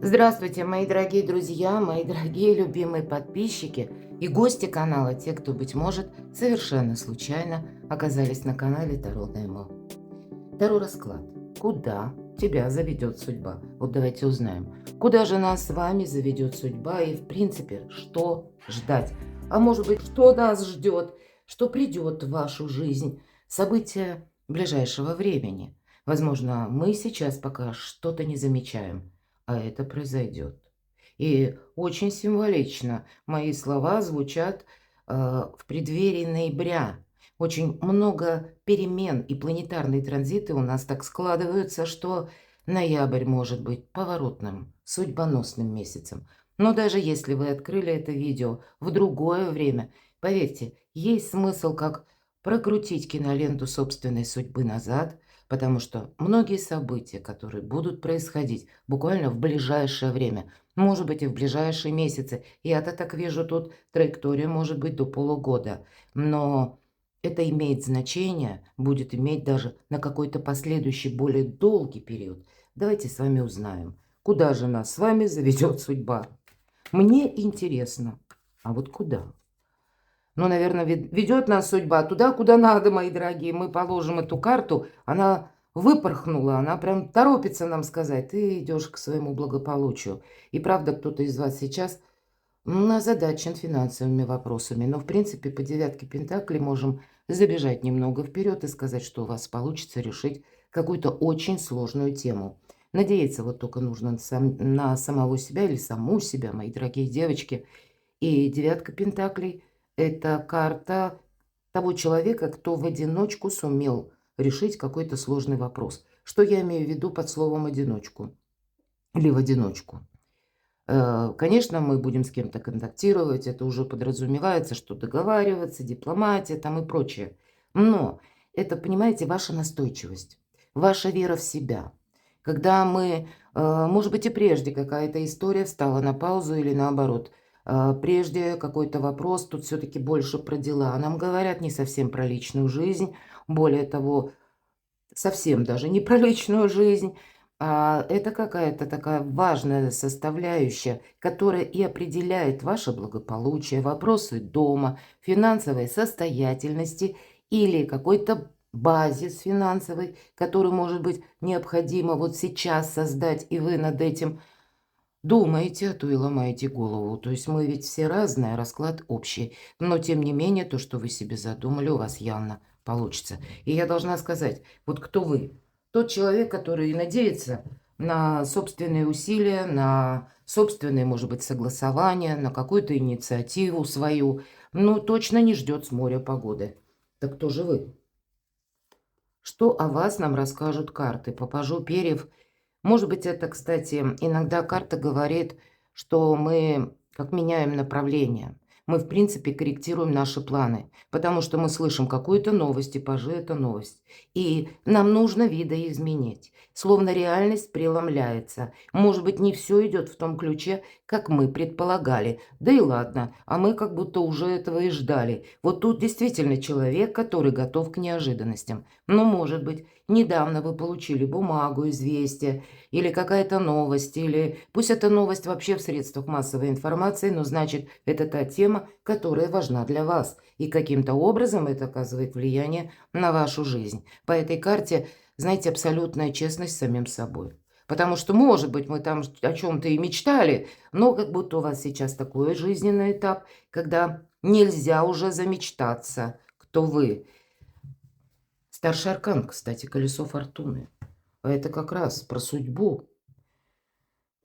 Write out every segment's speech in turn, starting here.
Здравствуйте, мои дорогие друзья, мои дорогие любимые подписчики и гости канала, те, кто, быть может, совершенно случайно оказались на канале Таро Немо. Таро расклад. Куда тебя заведет судьба? Вот давайте узнаем, куда же нас с вами заведет судьба и, в принципе, что ждать? А может быть, что нас ждет, что придет в вашу жизнь, события ближайшего времени? Возможно, мы сейчас пока что-то не замечаем, а это произойдет. И очень символично мои слова звучат в преддверии ноября. Очень много перемен и планетарные транзиты у нас так складываются, что ноябрь может быть поворотным, судьбоносным месяцем. Но даже если вы открыли это видео в другое время, поверьте, есть смысл как прокрутить киноленту собственной судьбы назад, потому что многие события, которые будут происходить буквально в ближайшее время, может быть и в ближайшие месяцы, я-то так вижу, тут траектория может быть до полугода, но это имеет значение, будет иметь даже на какой-то последующий, более долгий период. Давайте с вами узнаем, куда же нас с вами заведет судьба. Мне интересно, а вот куда? Ну, наверное, ведет нас судьба туда, куда надо, мои дорогие. Мы положим эту карту, она выпорхнула, она прям торопится нам сказать, ты идешь к своему благополучию. И правда, кто-то из вас сейчас озадачен финансовыми вопросами. Но, в принципе, по девятке Пентаклей можем забежать немного вперед и сказать, что у вас получится решить какую-то очень сложную тему. Надеяться вот только нужно на самого себя или саму себя, мои дорогие девочки. И девятка Пентаклей – это карта того человека, кто в одиночку сумел решить какой-то сложный вопрос. Что я имею в виду под словом «одиночку» или «в одиночку»? Конечно, мы будем с кем-то контактировать, это уже подразумевается, что договариваться, дипломатия там и прочее. Но это, понимаете, ваша настойчивость, ваша вера в себя. Когда мы, может быть, и прежде какая-то история встала на паузу или наоборот, прежде какой-то вопрос, тут все-таки больше про дела. Нам говорят не совсем про личную жизнь, более того, совсем даже не про личную жизнь, а это какая-то такая важная составляющая, которая и определяет ваше благополучие, вопросы дома, финансовой состоятельности или какой-то базис финансовый, который, может быть, необходимо вот сейчас создать, и вы над этим думаете, а то и ломаете голову. То есть мы ведь все разные, а расклад общий. Но тем не менее, то, что вы себе задумали, у вас явно получится. И я должна сказать, вот кто вы? Тот человек, который надеется на собственные усилия, на собственные, может быть, согласования, на какую-то инициативу свою, но точно не ждет с моря погоды. Так кто же вы? Что о вас нам расскажут карты? Попажу перьев. Может быть, это, кстати, иногда карта говорит, что мы как меняем направление. Мы, в принципе, корректируем наши планы, потому что мы слышим какую-то новость, и пажи – это новость. И нам нужно видоизменить. Словно реальность преломляется. Может быть, не все идет в том ключе, как мы предполагали. Да и ладно, а мы как будто уже этого и ждали. Вот тут действительно человек, который готов к неожиданностям. Но, может быть, недавно вы получили бумагу, известие, или какая-то новость, или пусть эта новость вообще в средствах массовой информации, но значит, это та тема, которая важна для вас. И каким-то образом это оказывает влияние на вашу жизнь. По этой карте, знаете, абсолютная честность с самим собой. Потому что, может быть, мы там о чем-то и мечтали, но как будто у вас сейчас такой жизненный этап, когда нельзя уже замечтаться, кто вы. Старший аркан, кстати, колесо фортуны. А это как раз про судьбу.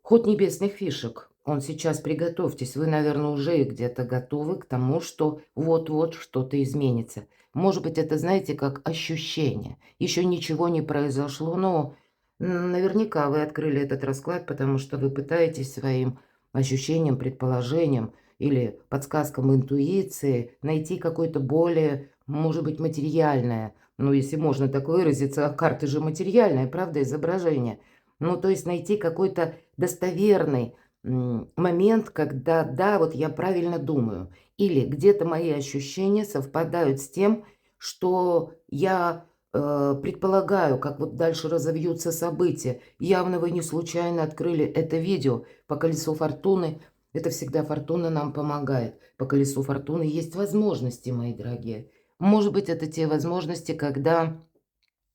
Ход небесных фишек. Он сейчас, приготовьтесь, вы, наверное, уже где-то готовы к тому, что вот-вот что-то изменится. Может быть, это, знаете, как ощущение. Еще ничего не произошло, но наверняка вы открыли этот расклад, потому что вы пытаетесь своим ощущением, предположением или подсказкам интуиции найти какое-то более, может быть, материальное, ну, если можно так выразиться, а карты же материальное, правда, изображение. Ну, то есть найти какой-то достоверный момент, когда, да, вот я правильно думаю. Или где-то мои ощущения совпадают с тем, что я предполагаю, как вот дальше разовьются события. Явно вы не случайно открыли это видео по колесу фортуны. Это всегда фортуна нам помогает. По колесу фортуны есть возможности, мои дорогие. Может быть, это те возможности, когда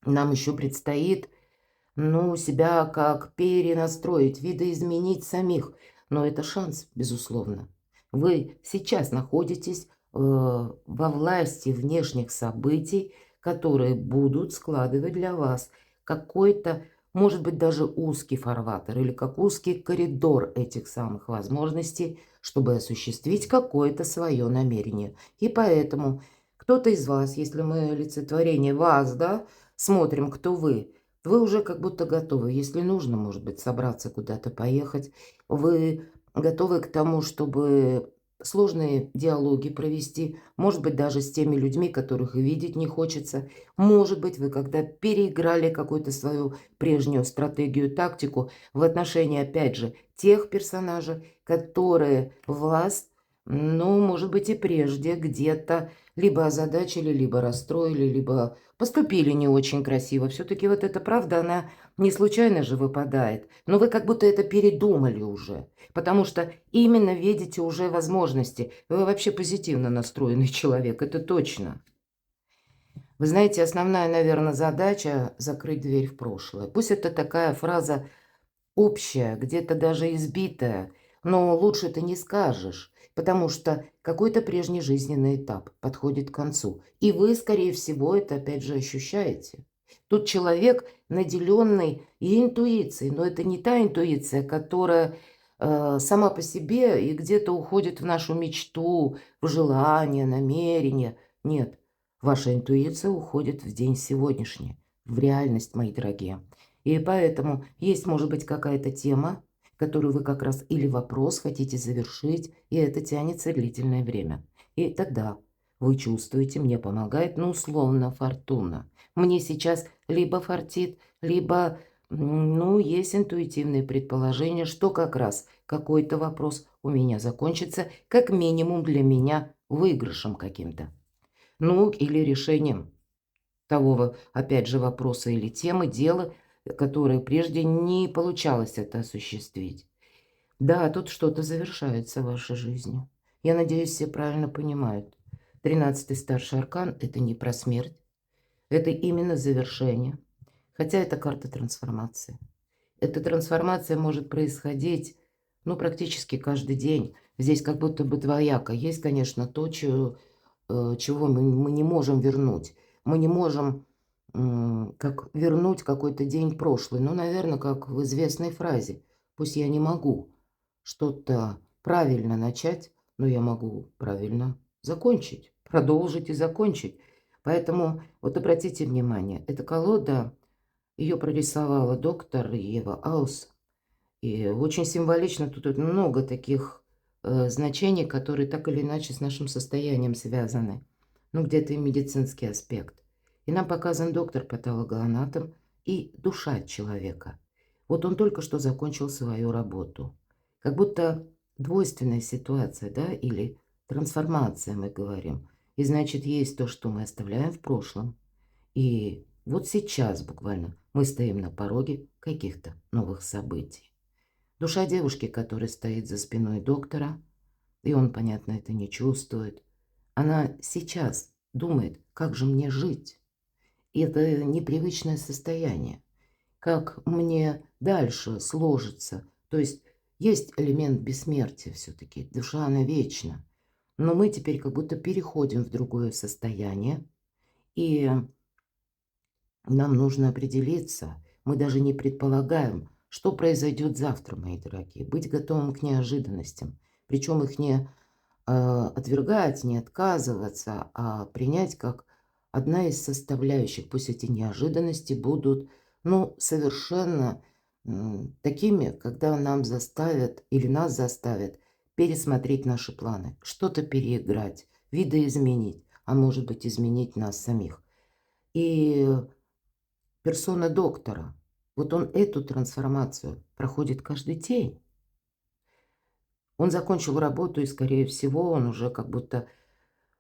нам еще предстоит, ну, себя как перенастроить, видоизменить самих. Но это шанс, безусловно. Вы сейчас находитесь во власти внешних событий, которые будут складывать для вас какой-то, может быть, даже узкий фарватер или как узкий коридор этих самых возможностей, чтобы осуществить какое-то свое намерение. И поэтому кто-то из вас, если мы олицетворение вас, да, смотрим, кто вы уже как будто готовы. Если нужно, может быть, собраться куда-то поехать, вы готовы к тому, чтобы сложные диалоги провести, может быть, даже с теми людьми, которых и видеть не хочется. Может быть, вы когда переиграли какую-то свою прежнюю стратегию, тактику в отношении, опять же, тех персонажей, которые вас, ну, может быть, и прежде где-то либо озадачили, либо расстроили, либо поступили не очень красиво. Все-таки вот эта правда, она не случайно же выпадает. Но вы как будто это передумали уже. Потому что именно видите уже возможности. Вы вообще позитивно настроенный человек, это точно. Вы знаете, основная, наверное, задача – закрыть дверь в прошлое. Пусть это такая фраза общая, где-то даже избитая, но лучше ты не скажешь, потому что какой-то прежний жизненный этап подходит к концу. И вы, скорее всего, это опять же ощущаете. Тут человек, наделенный и интуицией, но это не та интуиция, которая сама по себе и где-то уходит в нашу мечту, в желание, намерение. Нет, ваша интуиция уходит в день сегодняшний, в реальность, мои дорогие. И поэтому есть, может быть, какая-то тема, которую вы как раз или вопрос хотите завершить, и это тянется длительное время. И тогда вы чувствуете, мне помогает, ну, условно, фортуна. Мне сейчас либо фартит, либо, ну, есть интуитивные предположения, что как раз какой-то вопрос у меня закончится, как минимум для меня выигрышем каким-то. Ну, или решением того, опять же, вопроса или темы, дела, которые прежде не получалось это осуществить. Да, тут что-то завершается в вашей жизни. Я надеюсь, все правильно понимают. 13-й старший аркан – это не про смерть, это именно завершение. Хотя это карта трансформации. Эта трансформация может происходить, ну, практически каждый день. Здесь как будто бы двояко. Есть, конечно, то, чего мы не можем вернуть. Мы не можем как вернуть какой-то день прошлый. Ну, наверное, как в известной фразе. Пусть я не могу что-то правильно начать, но я могу правильно закончить, продолжить и закончить. Поэтому вот обратите внимание, эта колода, ее прорисовала доктор Ева Аус. И очень символично тут вот много таких значений, которые так или иначе с нашим состоянием связаны. Ну, где-то и медицинский аспект. И нам показан доктор-патологоанатом и душа человека. Вот он только что закончил свою работу. Как будто двойственная ситуация, да, или трансформация, мы говорим. И значит, есть то, что мы оставляем в прошлом. И вот сейчас буквально мы стоим на пороге каких-то новых событий. Душа девушки, которая стоит за спиной доктора, и он, понятно, это не чувствует, она сейчас думает, как же мне жить. И это непривычное состояние. Как мне дальше сложится. То есть элемент бессмертия все-таки. Душа, она вечна. Но мы теперь как будто переходим в другое состояние. И нам нужно определиться. Мы даже не предполагаем, что произойдет завтра, мои дорогие. Быть готовым к неожиданностям. Причем их не отвергать, не отказываться, а принять как одна из составляющих. Пусть эти неожиданности будут, ну, совершенно такими, когда нам заставят или нас заставят пересмотреть наши планы, что-то переиграть, видоизменить, а может быть изменить нас самих. И персона доктора, вот он эту трансформацию проходит каждый день. Он закончил работу, и, скорее всего, он уже как будто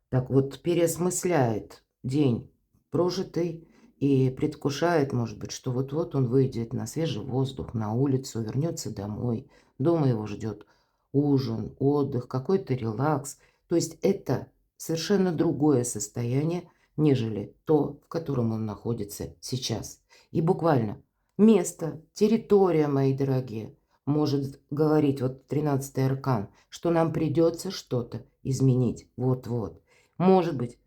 так вот переосмысляет день прожитый и предвкушает, может быть, что вот-вот он выйдет на свежий воздух, на улицу, вернется домой. Дома его ждет ужин, отдых, какой-то релакс. То есть это совершенно другое состояние, нежели то, в котором он находится сейчас. И буквально место, территория, мои дорогие, может говорить вот 13-й аркан, что нам придется что-то изменить. Вот-вот. Может быть,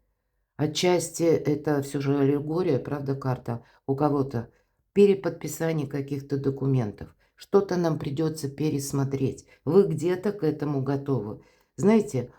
отчасти это все же аллегория, правда, карта у кого-то переподписание каких-то документов. Что-то нам придется пересмотреть. Вы где-то к этому готовы. Знаете,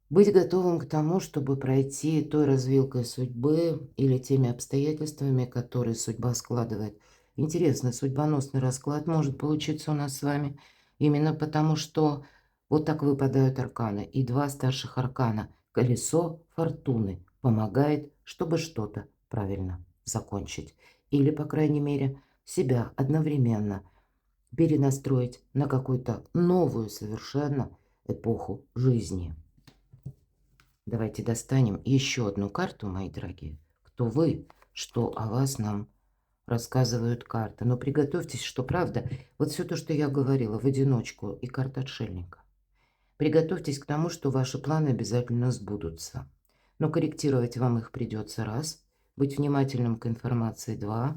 быть готовым к тому, чтобы пройти той развилкой судьбы или теми обстоятельствами, которые судьба складывает. Интересно, судьбоносный расклад может получиться у нас с вами именно потому, что вот так выпадают арканы. И два старших аркана. Колесо фортуны помогает, чтобы что-то правильно закончить. Или, по крайней мере, себя одновременно перенастроить на какую-то новую совершенно эпоху жизни. Давайте достанем еще одну карту, мои дорогие. Кто вы, что о вас нам рассказывают карты. Но приготовьтесь, что правда, вот все то, что я говорила, в одиночку и карта отшельника. Приготовьтесь к тому, что ваши планы обязательно сбудутся. Но корректировать вам их придется раз, быть внимательным к информации два,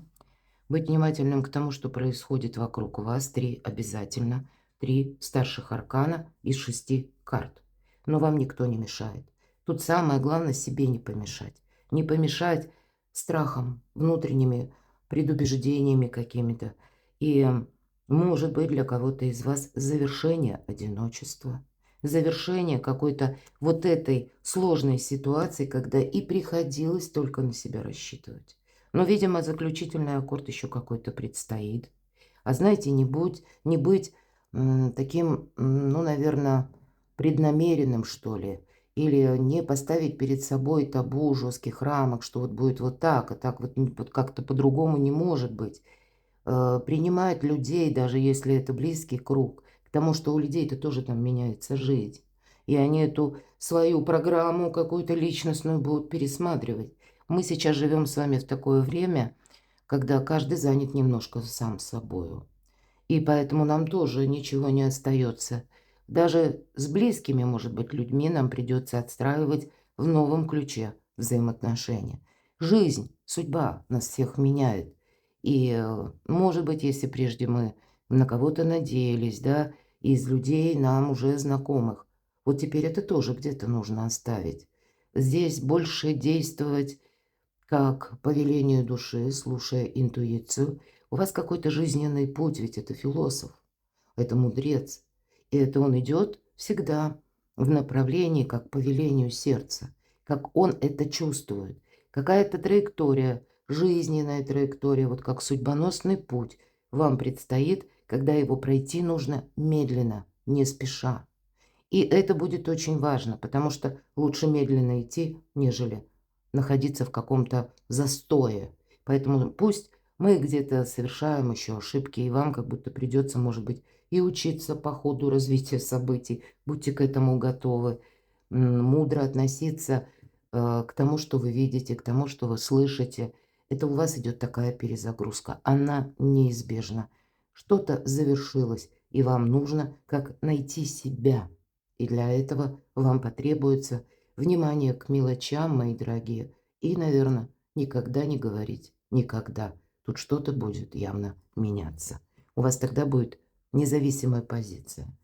быть внимательным к тому, что происходит вокруг вас три обязательно, три старших аркана из 6 карт. Но вам никто не мешает. Тут самое главное себе не помешать. Не помешать страхам, внутренними предубеждениями какими-то. И, может быть, для кого-то из вас завершение одиночества, завершение какой-то вот этой сложной ситуации, когда и приходилось только на себя рассчитывать. Но, видимо, заключительный аккорд еще какой-то предстоит. А знаете, не быть таким, ну, наверное, преднамеренным, что ли, или не поставить перед собой табу жестких рамок, что вот будет вот так, а так вот как-то по-другому не может быть. Принимать людей, даже если это близкий круг, потому что у людей-то тоже там меняется жизнь. И они эту свою программу какую-то личностную будут пересматривать. Мы сейчас живем с вами в такое время, когда каждый занят немножко сам собою. И поэтому нам тоже ничего не остается. Даже с близкими, может быть, людьми нам придется отстраивать в новом ключе взаимоотношения. Жизнь, судьба нас всех меняет. И, может быть, если прежде мы на кого-то надеялись, да, из людей нам уже знакомых, вот теперь это тоже где-то нужно оставить. Здесь больше действовать как по велению души, слушая интуицию. У вас какой-то жизненный путь, ведь это философ, это мудрец. И это он идет всегда в направлении, как по велению сердца, как он это чувствует. Какая-то траектория, жизненная траектория, вот как судьбоносный путь вам предстоит, когда его пройти нужно медленно, не спеша. И это будет очень важно, потому что лучше медленно идти, нежели находиться в каком-то застое. Поэтому пусть мы где-то совершаем еще ошибки, и вам как будто придется, может быть, и учиться по ходу развития событий. Будьте к этому готовы. Мудро относиться к тому, что вы видите, к тому, что вы слышите. Это у вас идет такая перезагрузка. Она неизбежна. Что-то завершилось, и вам нужно как найти себя. И для этого вам потребуется внимание к мелочам, мои дорогие. И, наверное, никогда не говорить «никогда». Тут что-то будет явно меняться. У вас тогда будет независимая позиция.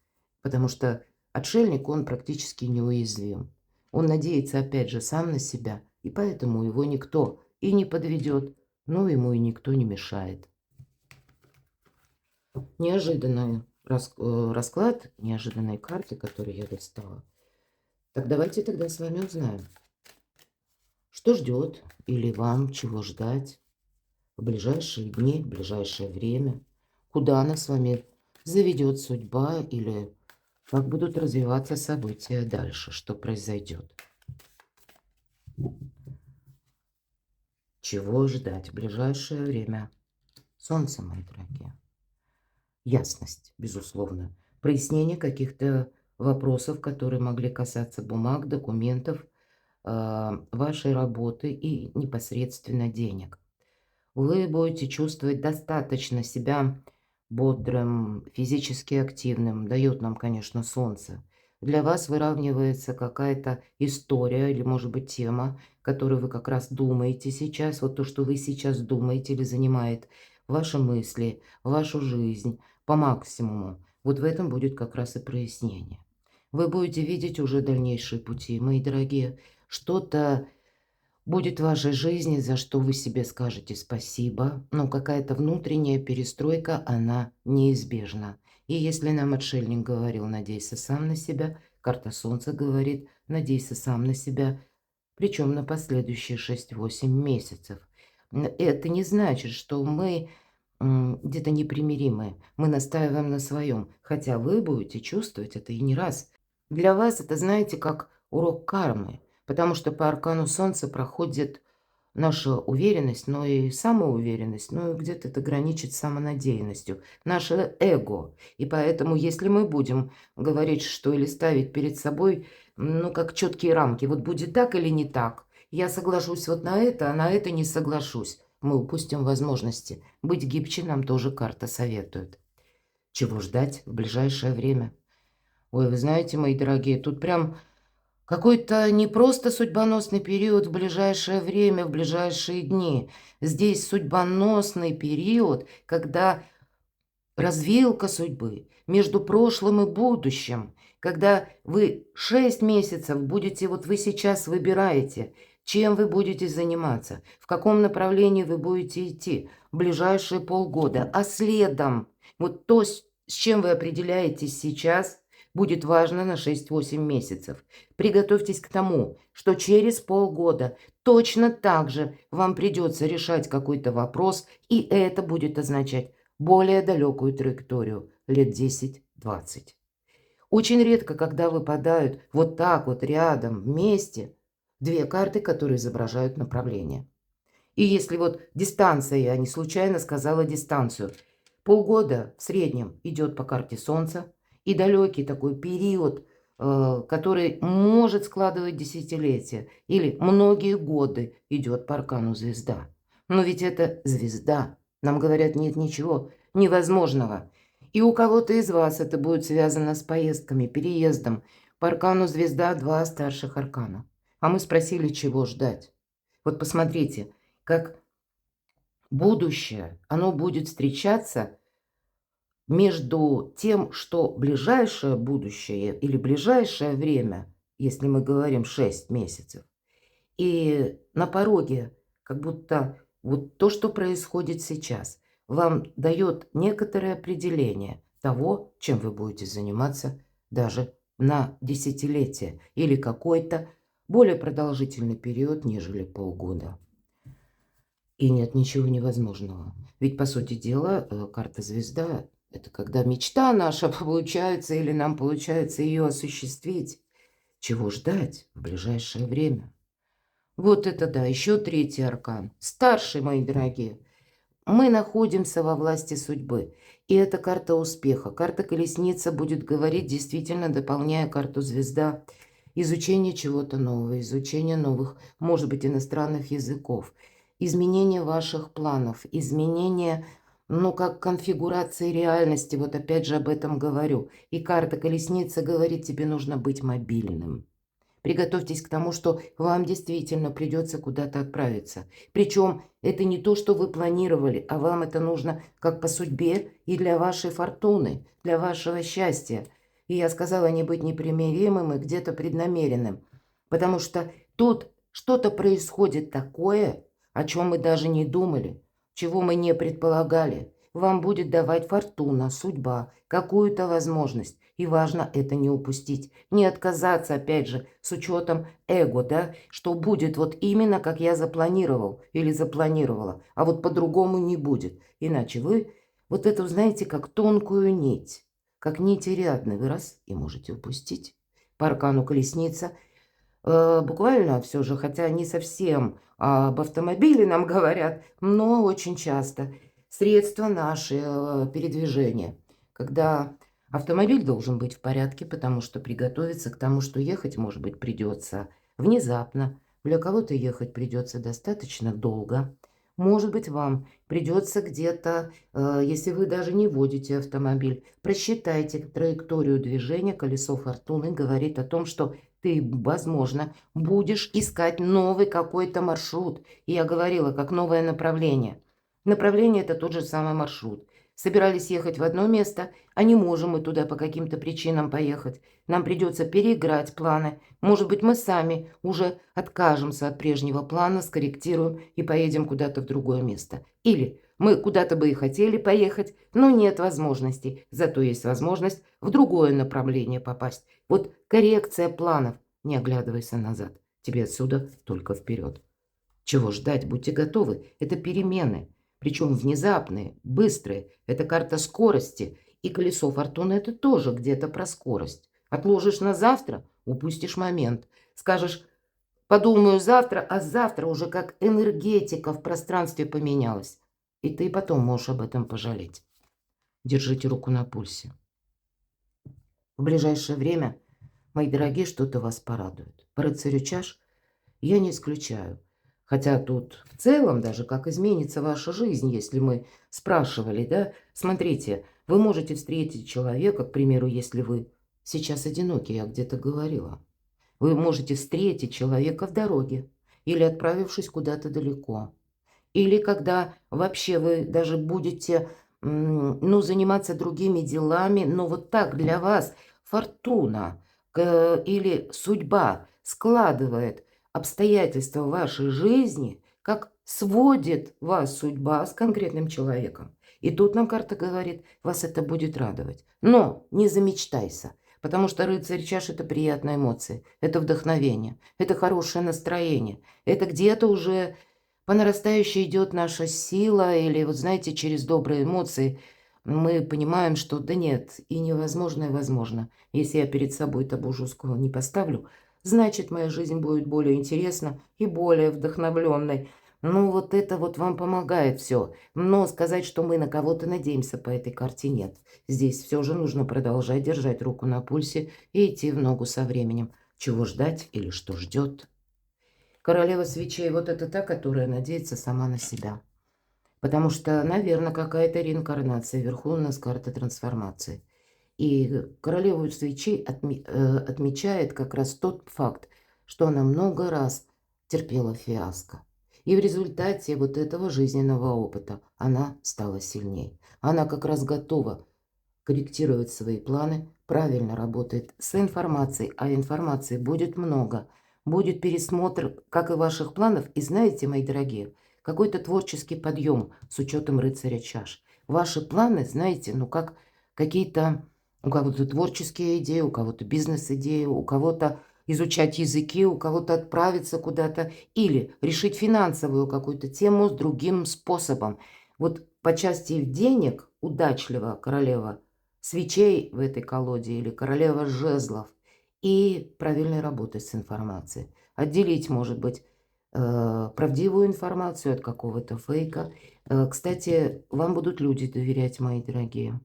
Потому что отшельник, он практически неуязвим. Он надеется, опять же, сам на себя. И поэтому его никто и не подведет, но ему и никто не мешает. Неожиданный расклад, неожиданные карты, которые я достала. Так давайте тогда с вами узнаем, что ждет или вам чего ждать в ближайшие дни, в ближайшее время, куда нас с вами заведет судьба или как будут развиваться события дальше, что произойдет. Чего ждать в ближайшее время? Солнце, мои дорогие. Ясность, безусловно. Прояснение каких-то вопросов, которые могли касаться бумаг, документов, вашей работы и непосредственно денег. Вы будете чувствовать достаточно себя бодрым, физически активным. Дает нам, конечно, Солнце. Для вас выравнивается какая-то история или, может быть, тема, которую вы как раз думаете сейчас. Вот то, что вы сейчас думаете или занимает ваши мысли, вашу жизнь по максимуму. Вот в этом будет как раз и прояснение. Вы будете видеть уже дальнейшие пути, мои дорогие. Что-то будет в вашей жизни, за что вы себе скажете спасибо, но какая-то внутренняя перестройка, она неизбежна. И если нам отшельник говорил «надейся сам на себя», карта Солнца говорит «надейся сам на себя», причем на последующие 6-8 месяцев. Это не значит, что мы где-то непримиримы, мы настаиваем на своем, хотя вы будете чувствовать это и не раз. Для вас это, знаете, как урок кармы, потому что по аркану Солнца проходит наша уверенность, но и самоуверенность, но и где-то это граничит с самонадеянностью, наше эго. И поэтому, если мы будем говорить, что или ставить перед собой, ну, как четкие рамки, вот будет так или не так, я соглашусь вот на это, а на это не соглашусь, мы упустим возможности. Быть гибче нам тоже карта советует. Чего ждать в ближайшее время? Ой, вы знаете, мои дорогие, тут прям какой-то не просто судьбоносный период в ближайшее время, в ближайшие дни. Здесь судьбоносный период, когда развилка судьбы между прошлым и будущим, когда вы 6 месяцев будете, вот вы сейчас выбираете, чем вы будете заниматься, в каком направлении вы будете идти в ближайшие полгода, а следом вот то, с чем вы определяетесь сейчас, будет важно на 6-8 месяцев. Приготовьтесь к тому, что через полгода точно так же вам придется решать какой-то вопрос, и это будет означать более далекую траекторию, лет 10-20. Очень редко, когда выпадают вот так вот рядом, вместе, две карты, которые изображают направление. И если вот дистанция, я не случайно сказала дистанцию, полгода в среднем идет по карте Солнца, и далекий такой период, который может складывать десятилетия или многие годы идет по аркану звезда. Но ведь это звезда. Нам говорят, нет ничего невозможного. И у кого-то из вас это будет связано с поездками, переездом. По аркану звезда два старших аркана. А мы спросили, чего ждать. Вот посмотрите, как будущее, оно будет встречаться между тем, что ближайшее будущее или ближайшее время, если мы говорим 6 месяцев, и на пороге, как будто вот то, что происходит сейчас, вам дает некоторое определение того, чем вы будете заниматься даже на десятилетие или какой-то более продолжительный период, нежели полгода. И нет ничего невозможного. Ведь, по сути дела, карта звезда– это когда мечта наша получается или нам получается ее осуществить. Чего ждать в ближайшее время? Вот это да, еще третий аркан. Старший, мои дорогие. Мы находимся во власти судьбы. И это карта успеха. Карта колесница будет говорить, действительно дополняя карту звезда, изучение чего-то нового, изучение новых, может быть, иностранных языков, изменение ваших планов, изменение, ну, как конфигурации реальности. Вот опять же об этом говорю. И карта колесница говорит, тебе нужно быть мобильным. Приготовьтесь к тому, что вам действительно придется куда-то отправиться. Причем это не то, что вы планировали, а вам это нужно как по судьбе и для вашей фортуны, для вашего счастья. И я сказала не быть непримиримым и где-то преднамеренным. Потому что тут что-то происходит такое, о чем мы даже не думали, чего мы не предполагали. Вам будет давать фортуна, судьба, какую-то возможность. И важно это не упустить, не отказаться, опять же, с учетом эго, да, что будет вот именно, как я запланировал или запланировала, а вот по-другому не будет. Иначе вы вот это, знаете, как тонкую нить, как нить Ариадны, вы раз и можете упустить. По аркану колесница буквально все же, хотя не совсем об автомобиле нам говорят, но очень часто средства наши передвижения, когда автомобиль должен быть в порядке, потому что приготовиться к тому, что ехать, может быть, придется внезапно. Для кого-то ехать придется достаточно долго. Может быть, вам придется где-то, если вы даже не водите автомобиль, просчитайте траекторию движения. Колесо фортуны говорит о том, что ты, возможно, будешь искать новый какой-то маршрут. И я говорила, как новое направление. Направление – это тот же самый маршрут. Собирались ехать в одно место, а не можем мы туда по каким-то причинам поехать. Нам придется переиграть планы. Может быть, мы сами уже откажемся от прежнего плана, скорректируем и поедем куда-то в другое место. Или мы куда-то бы и хотели поехать, но нет возможности. Зато есть возможность в другое направление попасть. Вот коррекция планов. Не оглядывайся назад. Тебе отсюда только вперед. Чего ждать? Будьте готовы. Это перемены. Причем внезапные, быстрые. Это карта скорости. И колесо фортуны – это тоже где-то про скорость. Отложишь на завтра – упустишь момент. Скажешь, подумаю завтра, а завтра уже как энергетика в пространстве поменялась. И ты потом можешь об этом пожалеть. Держите руку на пульсе. В ближайшее время, мои дорогие, что-то вас порадует. По рыцарю чаш я не исключаю. Хотя тут в целом даже как изменится ваша жизнь, если мы спрашивали, да? Смотрите, вы можете встретить человека, к примеру, если вы сейчас одиноки, я где-то говорила. Вы можете встретить человека в дороге или отправившись куда-то далеко. Или когда вообще вы даже будете, ну, заниматься другими делами, но вот так для вас фортуна или судьба складывает обстоятельства вашей жизни, как сводит вас судьба с конкретным человеком. И тут нам карта говорит, вас это будет радовать. Но не замечтайся, потому что рыцарь чаш – это приятные эмоции, это вдохновение, это хорошее настроение, это где-то уже по нарастающей идет наша сила, или, вот знаете, через добрые эмоции мы понимаем, что да нет, и невозможно, и возможно. Если я перед собой табу жесткого не поставлю, значит, моя жизнь будет более интересна и более вдохновленной. Ну, вот это вот вам помогает все. Но сказать, что мы на кого-то надеемся по этой карте, нет. Здесь все же нужно продолжать держать руку на пульсе и идти в ногу со временем. Чего ждать или что ждет? Королева свечей – вот это та, которая надеется сама на себя. Потому что, наверное, какая-то реинкарнация. Вверху у нас карта трансформации. И королеву свечей отмечает как раз тот факт, что она много раз терпела фиаско. И в результате вот этого жизненного опыта она стала сильнее. Она как раз готова корректировать свои планы, правильно работает с информацией, а информации будет много. Будет пересмотр, как и ваших планов, и знаете, мои дорогие, какой-то творческий подъем с учетом рыцаря чаш. Ваши планы, знаете, ну как какие-то, у кого-то творческие идеи, у кого-то бизнес-идеи, у кого-то изучать языки, у кого-то отправиться куда-то или решить финансовую какую-то тему с другим способом. Вот по части денег удачливо королева свечей в этой колоде или королева жезлов и правильной работы с информацией. Отделить, может быть, правдивую информацию от какого-то фейка. Кстати, вам будут люди доверять, мои дорогие.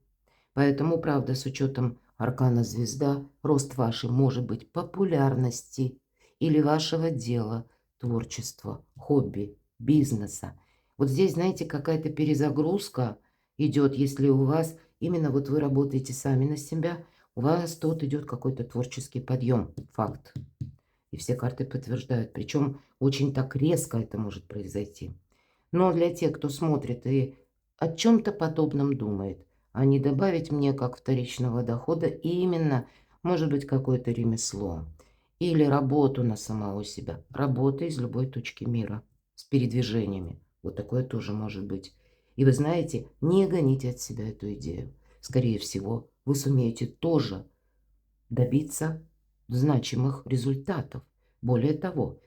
Поэтому, правда, с учетом аркана звезда, рост вашей, может быть, популярности или вашего дела, творчества, хобби, бизнеса. Вот здесь, знаете, какая-то перезагрузка идет, если у вас именно вот вы работаете сами на себя, у вас тут идет какой-то творческий подъем, факт. И все карты подтверждают, причем очень так резко это может произойти. Но для тех, кто смотрит и о чем-то подобном думает, а не добавить мне как вторичного дохода именно, может быть, какое-то ремесло или работу на самого себя. Работа из любой точки мира с передвижениями. Вот такое тоже может быть. И вы знаете, не гоните от себя эту идею. Скорее всего, вы сумеете тоже добиться значимых результатов. Более того,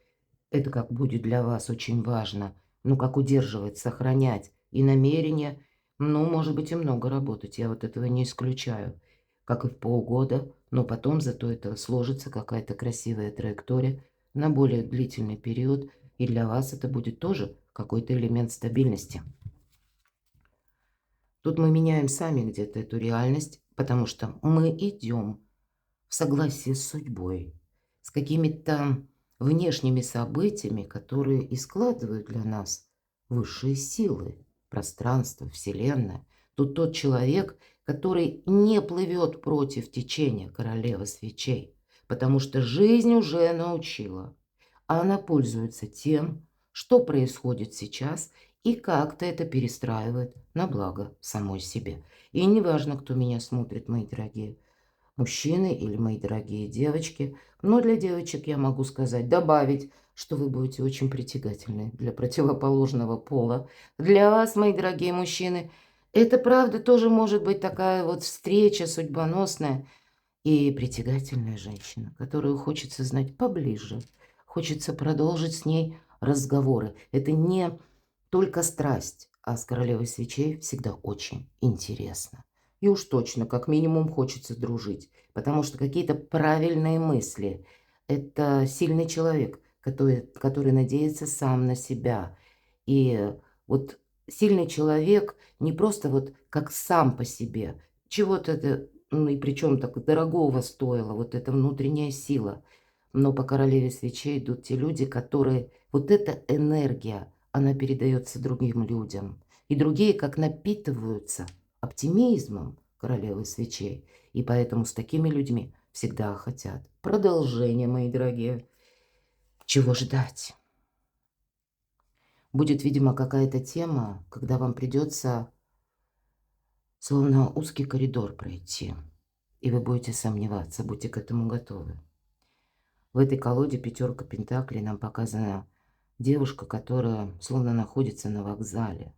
это как будет для вас очень важно, ну, как удерживать, сохранять и намерение, ну, может быть, и много работать, я вот этого не исключаю, как и в полгода, но потом зато это сложится какая-то красивая траектория на более длительный период, и для вас это будет тоже какой-то элемент стабильности. Тут мы меняем сами где-то эту реальность, потому что мы идем в согласии с судьбой, с какими-то внешними событиями, которые и складывают для нас высшие силы, пространство, Вселенная. Тут тот человек, который не плывет против течения королевы свечей, потому что жизнь уже научила, а она пользуется тем, что происходит сейчас, и как-то это перестраивает на благо самой себе. И неважно, кто меня смотрит, мои дорогие мужчины или мои дорогие девочки, но для девочек я могу сказать, добавить, что вы будете очень притягательны для противоположного пола. Для вас, мои дорогие мужчины, это правда тоже может быть такая вот встреча судьбоносная и притягательная женщина, которую хочется знать поближе, хочется продолжить с ней разговоры. Это не только страсть, а с королевой свечей всегда очень интересно. И уж точно, как минимум, хочется дружить, потому что какие-то правильные мысли. Это сильный человек, который надеется сам на себя. И вот сильный человек не просто вот как сам по себе, чего-то это, ну и причем так дорогого стоило, вот эта внутренняя сила. Но по королеве свечей идут те люди, которые, вот эта энергия, она передается другим людям. И другие как напитываются оптимизмом королевы свечей. И поэтому с такими людьми всегда хотят продолжения, мои дорогие. Чего ждать? Будет, видимо, какая-то тема, когда вам придется словно узкий коридор пройти. И вы будете сомневаться, будьте к этому готовы. В этой колоде пятерка пентаклей нам показана девушка, которая словно находится на вокзале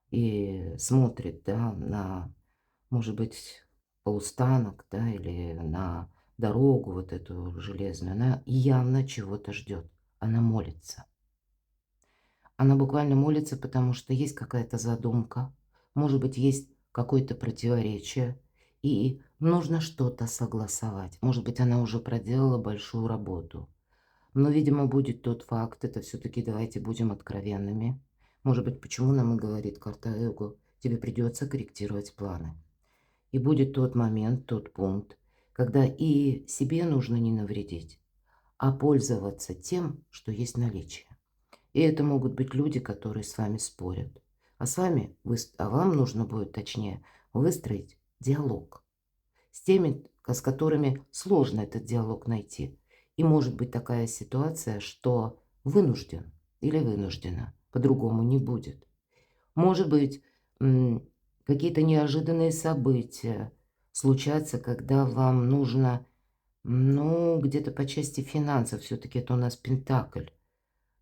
и смотрит, да, на, может быть, полустанок, да, или на дорогу вот эту железную. Она явно чего-то ждет. Она молится. Она буквально молится, потому что есть какая-то задумка, может быть, есть какое-то противоречие, и нужно что-то согласовать. Может быть, она уже проделала большую работу. Но, видимо, будет тот факт, это все-таки давайте будем откровенными. Может быть, почему нам и говорит карта Эго, тебе придется корректировать планы. И будет тот момент, тот пункт, когда и себе нужно не навредить, а пользоваться тем, что есть наличие. И это могут быть люди, которые с вами спорят. А вам нужно будет, точнее, выстроить диалог с теми, с которыми сложно этот диалог найти. И может быть такая ситуация, что вынужден или вынуждена, по-другому не будет. Может быть, какие-то неожиданные события случатся, когда вам нужно, ну, где-то по части финансов, все-таки это у нас пентакль,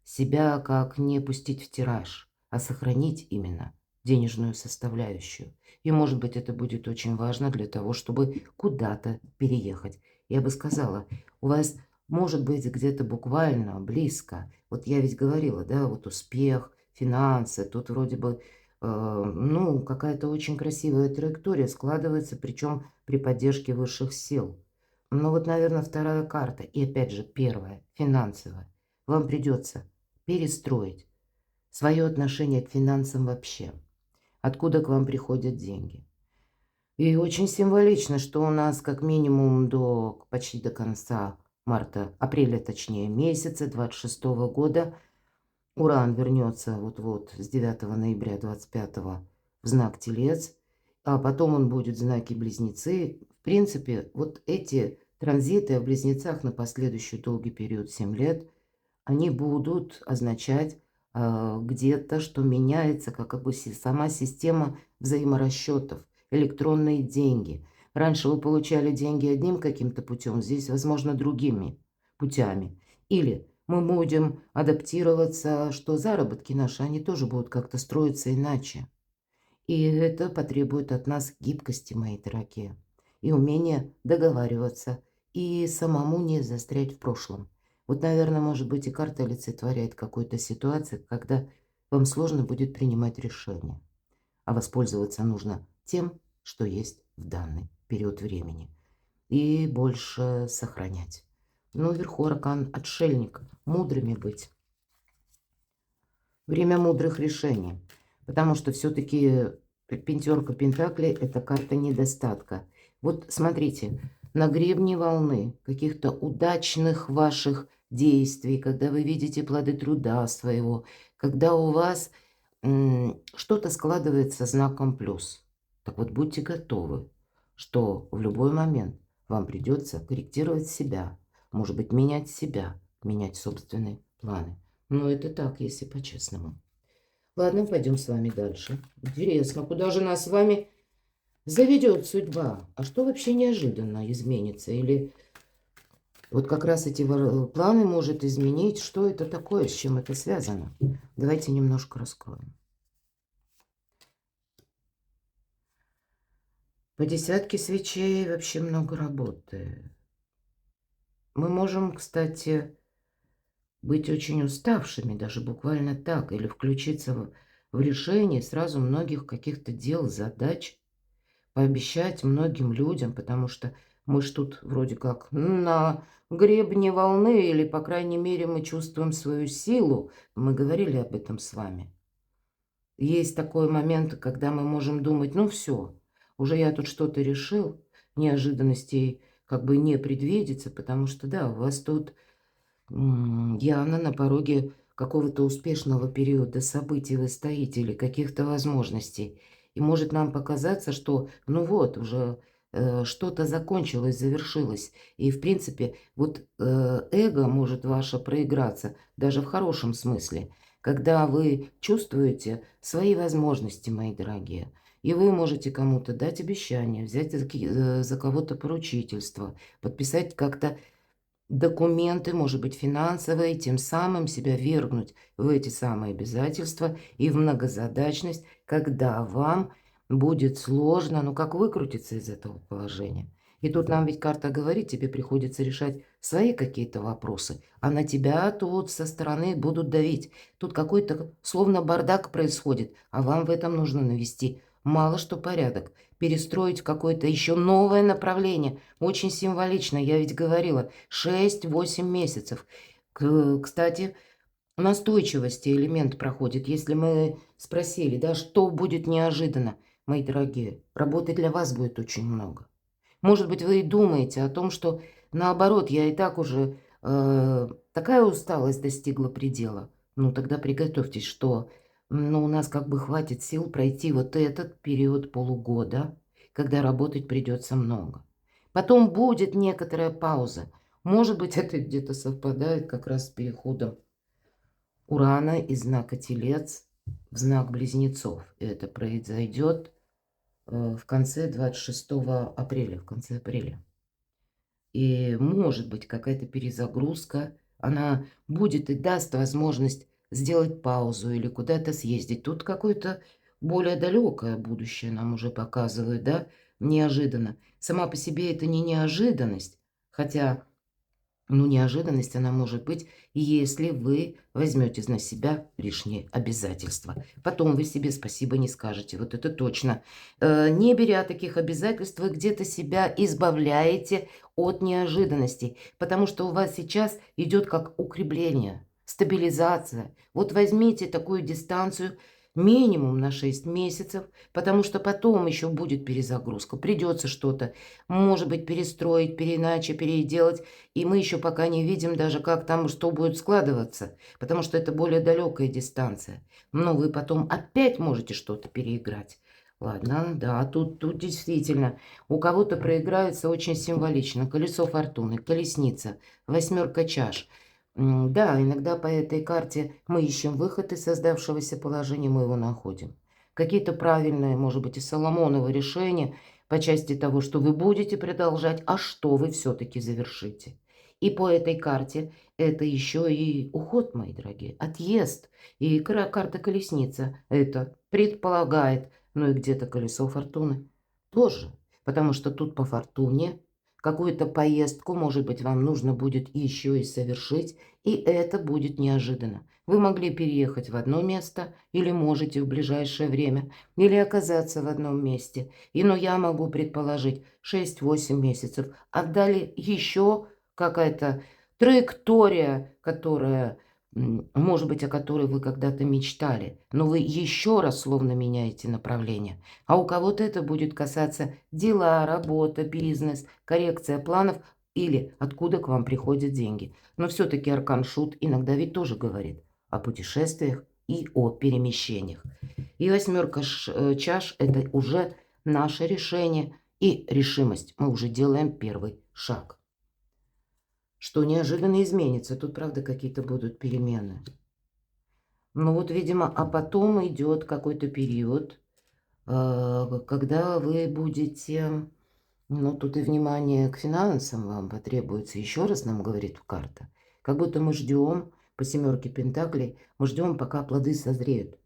себя как не пустить в тираж, а сохранить именно денежную составляющую. И, может быть, это будет очень важно для того, чтобы куда-то переехать. Я бы сказала, у вас может быть где-то буквально близко. Вот я ведь говорила, да, вот успех, финансы, тут вроде бы, ну, какая-то очень красивая траектория складывается, причем при поддержке высших сил. Ну вот, наверное, вторая карта, и опять же первая, финансовая. Вам придется перестроить свое отношение к финансам вообще. Откуда к вам приходят деньги. И очень символично, что у нас как минимум почти до конца марта, апреля точнее, месяца 26 года Уран вернется вот-вот с 9 ноября 25 в знак Телец, а потом он будет в знаке Близнецы. В принципе, вот эти транзиты в Близнецах на последующий долгий период 7 лет, они будут означать где-то, что меняется как бы сама система взаиморасчетов, электронные деньги. Раньше вы получали деньги одним каким-то путем, здесь, возможно, другими путями. Или мы будем адаптироваться, что заработки наши, они тоже будут как-то строиться иначе. И это потребует от нас гибкости, мои дорогие, и умения договариваться, и самому не застрять в прошлом. Вот, наверное, может быть, и карта олицетворяет какую-то ситуацию, когда вам сложно будет принимать решения, а воспользоваться нужно тем, что есть в данный период времени, и больше сохранять. Но вверху аркан отшельник, мудрыми быть. Время мудрых решений. Потому что все-таки пятерка пентаклей – это карта недостатка. Вот смотрите, на гребне волны каких-то удачных ваших действий, когда вы видите плоды труда своего, когда у вас что-то складывается знаком плюс. Так вот, будьте готовы, что в любой момент вам придется корректировать себя, может быть, менять себя, менять собственные планы. Но это так, если по-честному. Ладно, пойдем с вами дальше. Интересно, куда же нас с вами заведет судьба? А что вообще неожиданно изменится? Или вот как раз эти планы может изменить? Что это такое, с чем это связано? Давайте немножко раскроем. По десятке свечей вообще много работы. Мы можем, кстати, быть очень уставшими, даже буквально так, или включиться в решение сразу многих каких-то дел, задач, пообещать многим людям, потому что мы ж тут вроде как на гребне волны, или, по крайней мере, мы чувствуем свою силу. Мы говорили об этом с вами. Есть такой момент, когда мы можем думать, ну все, уже я тут что-то решил, неожиданностей как бы не предвидится, потому что, да, у вас тут явно на пороге какого-то успешного периода событий вы стоите или каких-то возможностей. И может нам показаться, что ну вот, уже что-то закончилось, завершилось. И, в принципе, вот эго может ваше проиграться, даже в хорошем смысле, когда вы чувствуете свои возможности, мои дорогие. И вы можете кому-то дать обещание, взять за кого-то поручительство, подписать как-то документы, может быть, финансовые, тем самым себя вергнуть в эти самые обязательства и в многозадачность, когда вам будет сложно, ну как выкрутиться из этого положения. И тут нам ведь карта говорит, тебе приходится решать свои какие-то вопросы, а на тебя тут со стороны будут давить. Тут какой-то словно бардак происходит, а вам в этом нужно навести мало что порядок, перестроить какое-то еще новое направление. Очень символично, я ведь говорила, 6-8 месяцев. Кстати, настойчивости элемент проходит. Если мы спросили, да, что будет неожиданно, мои дорогие, работы для вас будет очень много. Может быть, вы и думаете о том, что наоборот, я и так уже такая усталость достигла предела. Ну, тогда приготовьтесь, что ну, у нас как бы хватит сил пройти вот этот период полугода, когда работать придется много. Потом будет некоторая пауза. Может быть, это где-то совпадает как раз с переходом Урана из знака Телец в знак Близнецов. И это произойдет в конце 26 апреля, в конце апреля. И может быть какая-то перезагрузка, она будет и даст возможность сделать паузу или куда-то съездить. Тут какое-то более далекое будущее нам уже показывают, да, неожиданно. Сама по себе это не неожиданность, хотя ну, неожиданность она может быть, если вы возьмете на себя лишние обязательства. Потом вы себе спасибо не скажете, вот это точно. Не беря таких обязательств, вы где-то себя избавляете от неожиданностей, потому что у вас сейчас идет как укрепление, стабилизация. Вот возьмите такую дистанцию минимум на 6 месяцев, потому что потом еще будет перезагрузка. Придется что-то, может быть, перестроить, переиначе, переделать. И мы еще пока не видим даже, как там что будет складываться, потому что это более далекая дистанция. Но вы потом опять можете что-то переиграть. Ладно, да, тут действительно у кого-то проиграется очень символично. Колесо фортуны, колесница, восьмерка чаш. Да, иногда по этой карте мы ищем выход из создавшегося положения, мы его находим. Какие-то правильные, может быть, и Соломоновы решения по части того, что вы будете продолжать, а что вы все-таки завершите. И по этой карте это еще и уход, мои дорогие, отъезд. И карта колесница это предполагает, ну и где-то колесо фортуны тоже. Потому что тут по фортуне какую-то поездку, может быть, вам нужно будет еще и совершить, и это будет неожиданно. Вы могли переехать в одно место, или можете в ближайшее время, или оказаться в одном месте. И, но я могу предположить, 6-8 месяцев. А далее еще какая-то траектория, которая, может быть, о которой вы когда-то мечтали. Но вы еще раз словно меняете направление. А у кого-то это будет касаться дела, работа, бизнес, коррекция планов или откуда к вам приходят деньги. Но все-таки аркан Шут иногда ведь тоже говорит о путешествиях, и о перемещениях. И восьмерка чаш – это уже наше решение и решимость. Мы уже делаем первый шаг. Что неожиданно изменится. Тут, правда, какие-то будут перемены. Ну вот, видимо, а потом идет какой-то период, когда вы будете, ну тут и внимание к финансам вам потребуется, еще раз нам говорит карта. Как будто мы ждем, по семерке пентаклей, мы ждем, пока плоды созреют.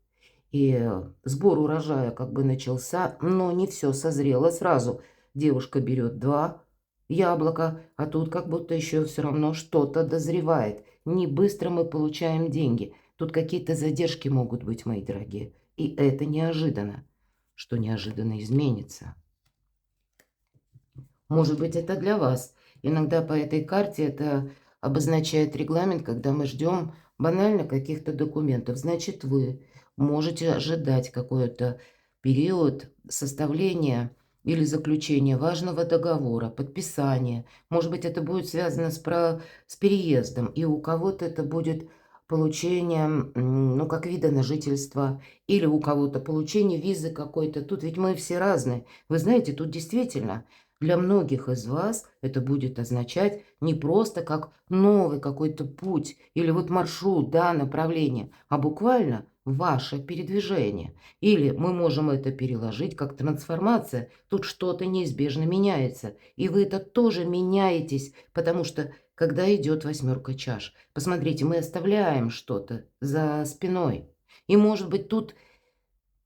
И сбор урожая как бы начался, но не все созрело сразу. Девушка берет 2 яблока, а тут как будто еще все равно что-то дозревает. Не быстро мы получаем деньги. Тут какие-то задержки могут быть, мои дорогие. И это неожиданно, что неожиданно изменится. Может быть, это для вас. Иногда по этой карте это обозначает регламент, когда мы ждем банально каких-то документов. Значит, вы можете ожидать какой-то период составления или заключения важного договора, подписания. Может быть, это будет связано с переездом, и у кого-то это будет получение, ну, как вида на жительство, или у кого-то получение визы какой-то. Тут ведь мы все разные. Вы знаете, тут действительно для многих из вас это будет означать не просто как новый какой-то путь или вот маршрут, да, направление, а буквально ваше передвижение. Или мы можем это переложить как трансформация. Тут что-то неизбежно меняется. И вы это тоже меняетесь, потому что когда идет восьмерка чаш, посмотрите, мы оставляем что-то за спиной. И может быть тут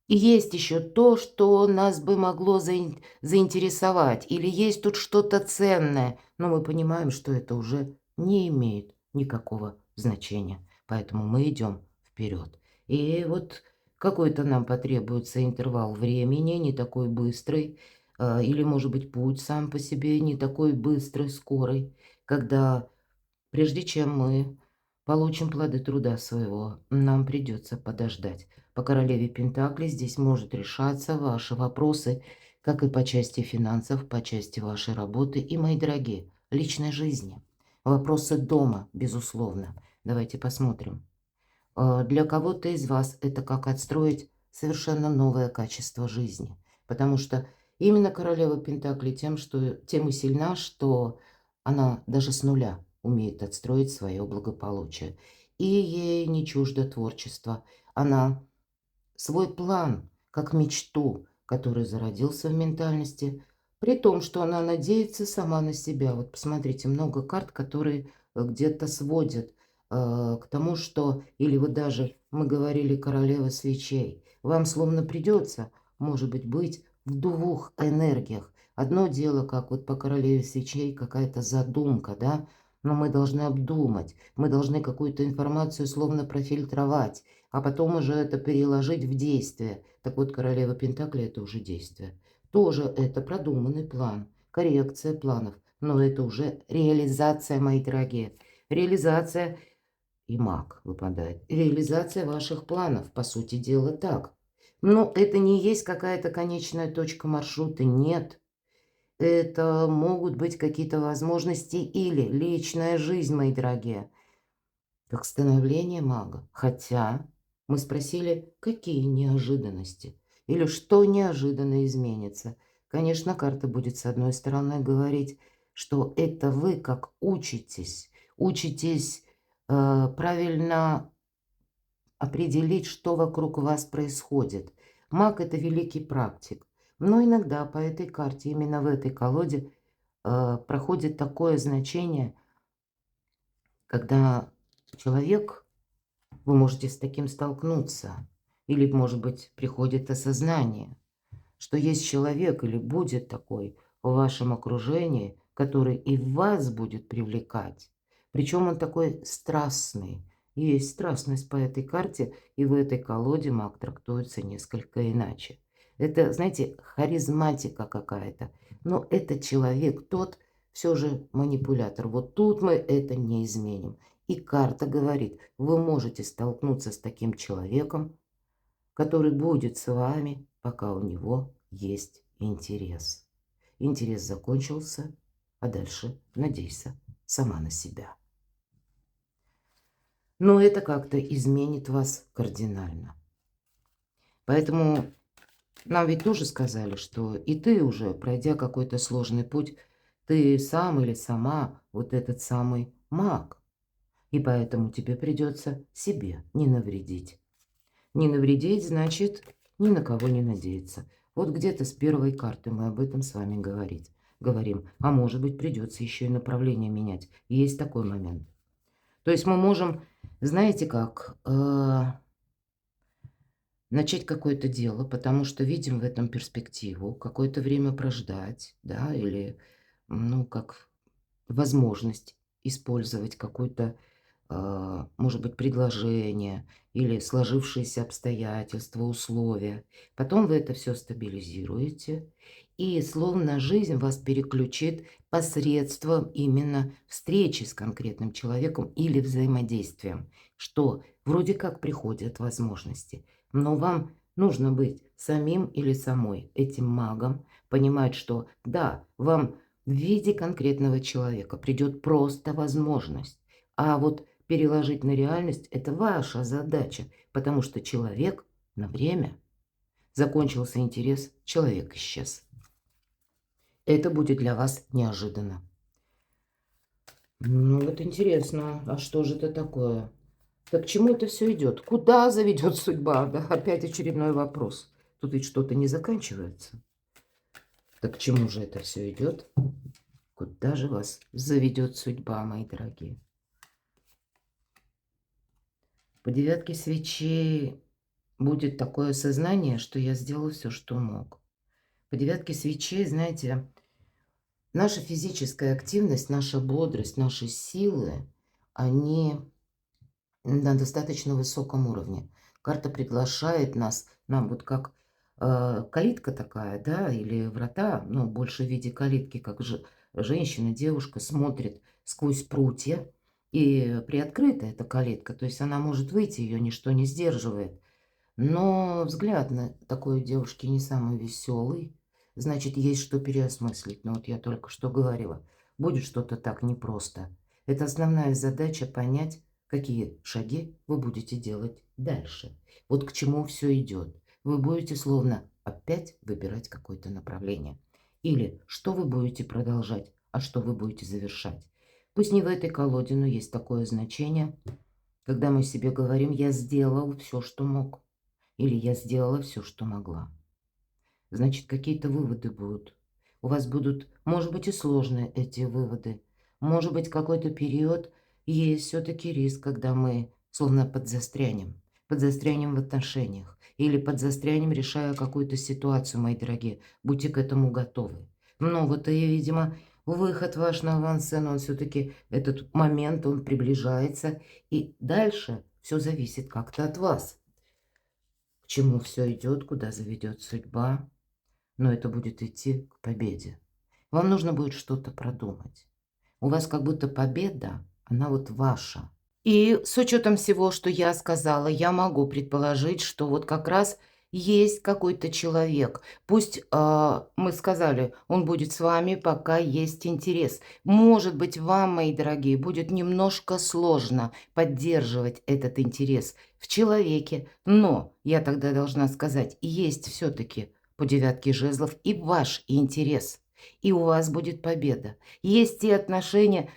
и есть еще то, что нас бы могло заинтересовать, или есть тут что-то ценное, но мы понимаем, что это уже не имеет никакого значения. Поэтому мы идем вперед. И вот какой-то нам потребуется интервал времени, не такой быстрый, или, может быть, путь сам по себе не такой быстрый, скорый, когда прежде чем мы получим плоды труда своего, нам придется подождать. По королеве Пентаклей здесь может решаться ваши вопросы, как и по части финансов, по части вашей работы и, мои дорогие, личной жизни. Вопросы дома, безусловно. Давайте посмотрим. Для кого-то из вас это как отстроить совершенно новое качество жизни. Потому что именно королева Пентаклей тем и сильна, что она даже с нуля умеет отстроить свое благополучие. И ей не чуждо творчество. Она свой план, как мечту, который зародился в ментальности, при том, что она надеется сама на себя. Вот посмотрите, много карт, которые где-то сводят к тому, что, или вот даже мы говорили королева свечей, вам словно придется, может быть в двух энергиях. Одно дело, как вот по королеве свечей какая-то задумка, да, но мы должны обдумать, мы должны какую-то информацию словно профильтровать, а потом уже это переложить в действие. Так вот, королева Пентаклей – это уже действие. Тоже это продуманный план, коррекция планов, но это уже реализация, мои дорогие. Реализация, и маг выпадает, реализация ваших планов, по сути дела, так. Но это не есть какая-то конечная точка маршрута, нет. Это могут быть какие-то возможности или личная жизнь, мои дорогие, как становление мага. Хотя мы спросили, какие неожиданности или что неожиданно изменится. Конечно, карта будет с одной стороны говорить, что это вы как учитесь правильно определить, что вокруг вас происходит. Маг – это великий практик. Но иногда по этой карте, именно в этой колоде, проходит такое значение, когда человек, вы можете с таким столкнуться, или, может быть, приходит осознание, что есть человек или будет такой в вашем окружении, который и вас будет привлекать. Причем он такой страстный. Есть страстность по этой карте, и в этой колоде маг трактуется несколько иначе. Это, знаете, харизматика какая-то. Но этот человек, тот все же манипулятор. Вот тут мы это не изменим. И карта говорит, вы можете столкнуться с таким человеком, который будет с вами, пока у него есть интерес. Интерес закончился, а дальше надейся сама на себя. но это как-то изменит вас кардинально. Поэтому нам ведь тоже сказали, что и ты уже, пройдя какой-то сложный путь, ты сам или сама вот этот самый маг. И поэтому тебе придется себе не навредить. Не навредить, значит, ни на кого не надеяться. Вот где-то с первой карты мы об этом с вами говорим. А может быть, придется еще и направление менять. Есть такой момент. То есть мы можем, знаете как, начать какое-то дело, потому что видим в этом перспективу, какое-то время прождать, да, или, ну, как возможность использовать какой-то, может быть, предложение или сложившиеся обстоятельства, условия. Потом вы это все стабилизируете, и словно жизнь вас переключит посредством именно встречи с конкретным человеком или взаимодействием, что вроде как приходят возможности, но вам нужно быть самим или самой этим магом, понимать, что да, вам в виде конкретного человека придет просто возможность. А вот переложить на реальность – это ваша задача, потому что человек на время закончился интерес, человек исчез. Это будет для вас неожиданно. Ну, вот интересно, а что же это такое? Так к чему это все идет? Куда заведет судьба? Да, опять очередной вопрос. Тут ведь что-то не заканчивается. Так к чему же это все идет? Куда же вас заведет судьба, мои дорогие? По девятке свечей будет такое сознание, что я сделал все, что мог. По девятке свечей, знаете, наша физическая активность, наша бодрость, наши силы, они на достаточно высоком уровне. Карта приглашает нас, нам вот как калитка такая, да, или врата, ну, больше в виде калитки, как же женщина, девушка смотрит сквозь прутья, и приоткрыта эта калитка, то есть она может выйти, ее ничто не сдерживает. Но взгляд на такой у девушки не самый веселый, значит, есть что переосмыслить. Но вот я только что говорила, будет что-то так непросто. Это основная задача понять, какие шаги вы будете делать дальше. Вот к чему все идет. Вы будете словно опять выбирать какое-то направление. Или что вы будете продолжать, а что вы будете завершать. Пусть не в этой колоде, но есть такое значение, когда мы себе говорим: «Я сделал все, что мог». Или «Я сделала все, что могла». Значит, какие-то выводы будут. У вас будут, может быть, и сложные эти выводы. Может быть, какой-то период есть все-таки риск, когда мы словно подзастрянем. Подзастрянем в отношениях. Или подзастрянем, решая какую-то ситуацию, мои дорогие. Будьте к этому готовы. Но вот и, видимо, выход ваш на авансцену, он все-таки, этот момент, он приближается. И дальше все зависит как-то от вас. К чему все идет, куда заведет судьба, но это будет идти к победе. Вам нужно будет что-то продумать. У вас как будто победа, она вот ваша. И с учетом всего, что я сказала, я могу предположить, что вот как раз есть какой-то человек. Пусть мы сказали, он будет с вами, пока есть интерес. Может быть, вам, мои дорогие, будет немножко сложно поддерживать этот интерес в человеке, но я тогда должна сказать, есть все-таки по девятке жезлов и ваш интерес, и у вас будет победа. Есть те отношения,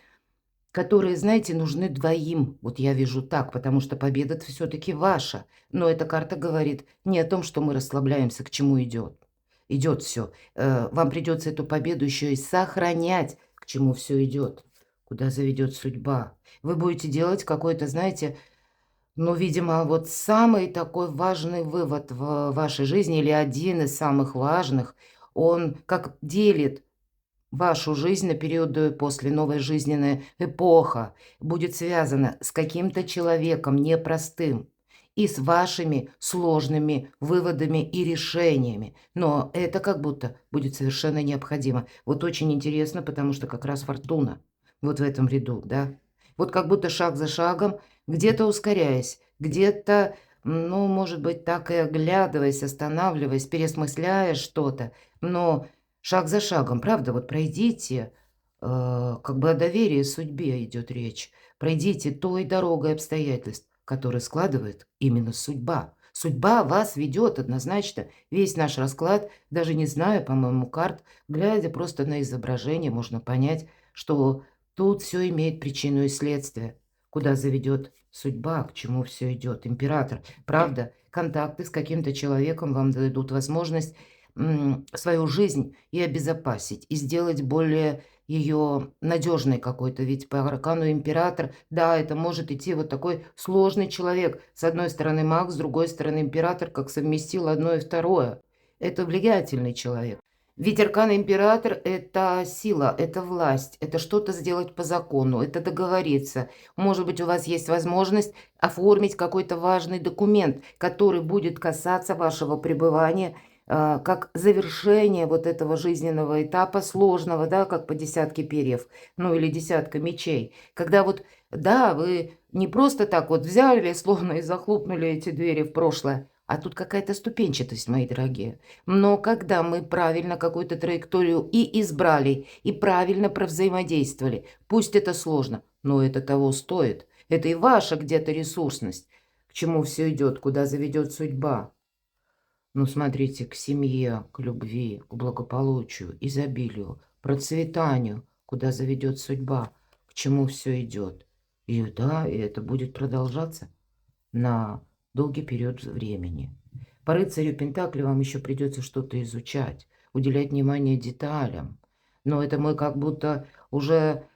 которые, знаете, нужны двоим. Вот я вижу так, потому что победа все-таки ваша. Но эта карта говорит не о том, что мы расслабляемся, к чему идет. Идет все. Вам придется эту победу еще и сохранять, к чему все идет. Куда заведет судьба. Вы будете делать какой-то, знаете, ну, видимо, вот самый такой важный вывод в вашей жизни, или один из самых важных, он как делит вашу жизнь на периоды после новой жизненной эпоха, будет связана с каким-то человеком непростым и с вашими сложными выводами и решениями. Но это как будто будет совершенно необходимо. Вот очень интересно, потому что как раз фортуна вот в этом ряду, да. Вот как будто шаг за шагом, где-то ускоряясь, где-то, ну, может быть, так и оглядываясь, останавливаясь, переосмысляя что-то, но шаг за шагом, правда? Вот пройдите как бы о доверии судьбе идет речь. Пройдите той дорогой обстоятельств, которые складывает именно судьба. Судьба вас ведет однозначно. Весь наш расклад, даже не зная, по-моему, карт, глядя просто на изображение, можно понять, что тут все имеет причину и следствие. Куда заведет судьба, к чему все идет. Император. Правда, контакты с каким-то человеком вам дадут возможность свою жизнь и обезопасить, и сделать более ее надежной какой-то. Ведь по аркану император, да, это может идти вот такой сложный человек. С одной стороны маг, с другой стороны император, как совместил одно и второе. Это влиятельный человек. Ведь аркан император – это сила, это власть, это что-то сделать по закону, это договориться. Может быть, у вас есть возможность оформить какой-то важный документ, который будет касаться вашего пребывания как завершение вот этого жизненного этапа сложного, да, как по десятке перьев, ну или десятка мечей. Когда вот, да, вы не просто так вот взяли, словно и захлопнули эти двери в прошлое, а тут какая-то ступенчатость, мои дорогие. Но когда мы правильно какую-то траекторию и избрали, и правильно провзаимодействовали, пусть это сложно, но это того стоит. Это и ваша где-то ресурсность, к чему все идет, куда заведет судьба. Ну, смотрите, к семье, к любви, к благополучию, изобилию, процветанию, куда заведет судьба, к чему все идет. И да, и это будет продолжаться на долгий период времени. По рыцарю Пентакли вам еще придется что-то изучать, уделять внимание деталям. Но это мы как будто уже,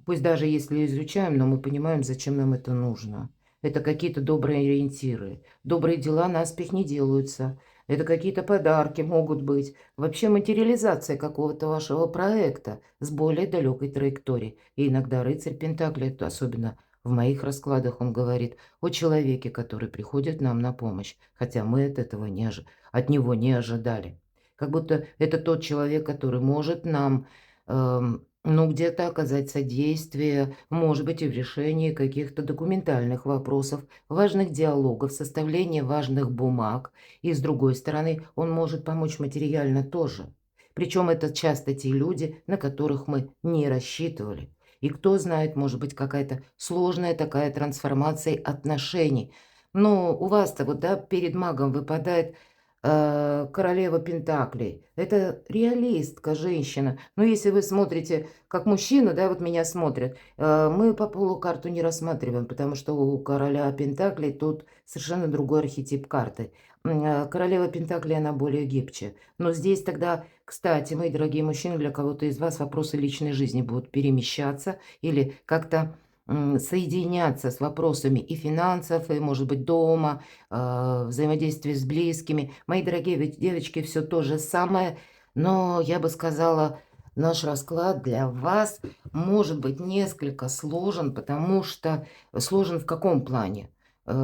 пусть даже если изучаем, но мы понимаем, зачем нам это нужно. Это какие-то добрые ориентиры. Добрые дела наспех не делаются. Это какие-то подарки могут быть. Вообще материализация какого-то вашего проекта с более далекой траекторией. И иногда рыцарь Пентакли, это особенно в моих раскладах, он говорит о человеке, который приходит нам на помощь, хотя мы от него не ожидали. Как будто это тот человек, который может нам ну, где-то оказать содействие, может быть, и в решении каких-то документальных вопросов, важных диалогов, составлении важных бумаг. И с другой стороны, он может помочь материально тоже. Причем это часто те люди, на которых мы не рассчитывали. И кто знает, может быть, какая-то сложная такая трансформация отношений. Но у вас-то вот, да, перед магом выпадает королева Пентаклей. Это реалистка, женщина. Но если вы смотрите как мужчина, да, вот меня смотрят, мы по полу карту не рассматриваем, потому что у короля Пентаклей тут совершенно другой архетип карты. Королева Пентаклей, она более гибче. Но здесь тогда, кстати, мои дорогие мужчины, для кого-то из вас вопросы личной жизни будут перемещаться или как-то соединяться с вопросами и финансов, и, может быть, дома, взаимодействия с близкими. Мои дорогие ведь девочки, все то же самое, но я бы сказала, наш расклад для вас может быть несколько сложен, потому что сложен в каком плане?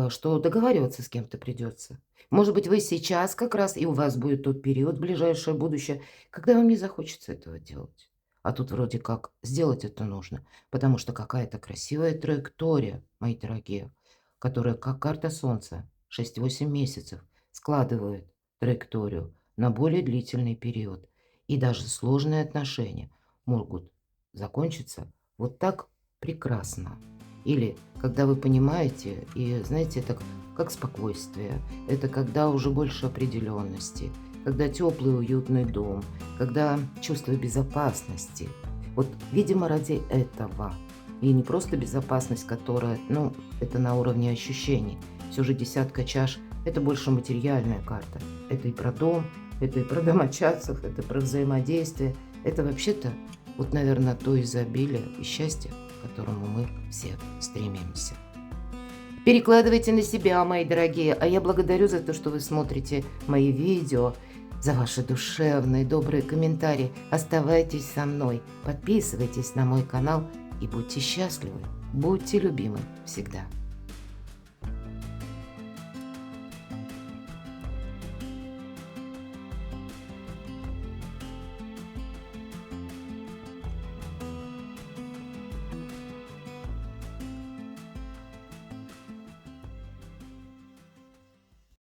Что договариваться с кем-то придется. Может быть, вы сейчас как раз, и у вас будет тот период, ближайшее будущее, когда вам не захочется этого делать. А тут вроде как сделать это нужно, потому что какая-то красивая траектория, мои дорогие, которая как карта Солнца 6-8 месяцев складывает траекторию на более длительный период. И даже сложные отношения могут закончиться вот так прекрасно. Или когда вы понимаете, и знаете, это как спокойствие, это когда уже больше определенности, когда теплый уютный дом, когда чувство безопасности. Вот, видимо, ради этого. И не просто безопасность, которая, ну, это на уровне ощущений. Все же десятка чаш – это больше материальная карта. Это и про дом, это и про домочадцев, это про взаимодействие. Это вообще-то, вот, наверное, то изобилие и счастье, к которому мы все стремимся. Перекладывайте на себя, мои дорогие. А я благодарю за то, что вы смотрите мои видео, за ваши душевные, добрые комментарии. Оставайтесь со мной, подписывайтесь на мой канал и будьте счастливы, будьте любимы всегда.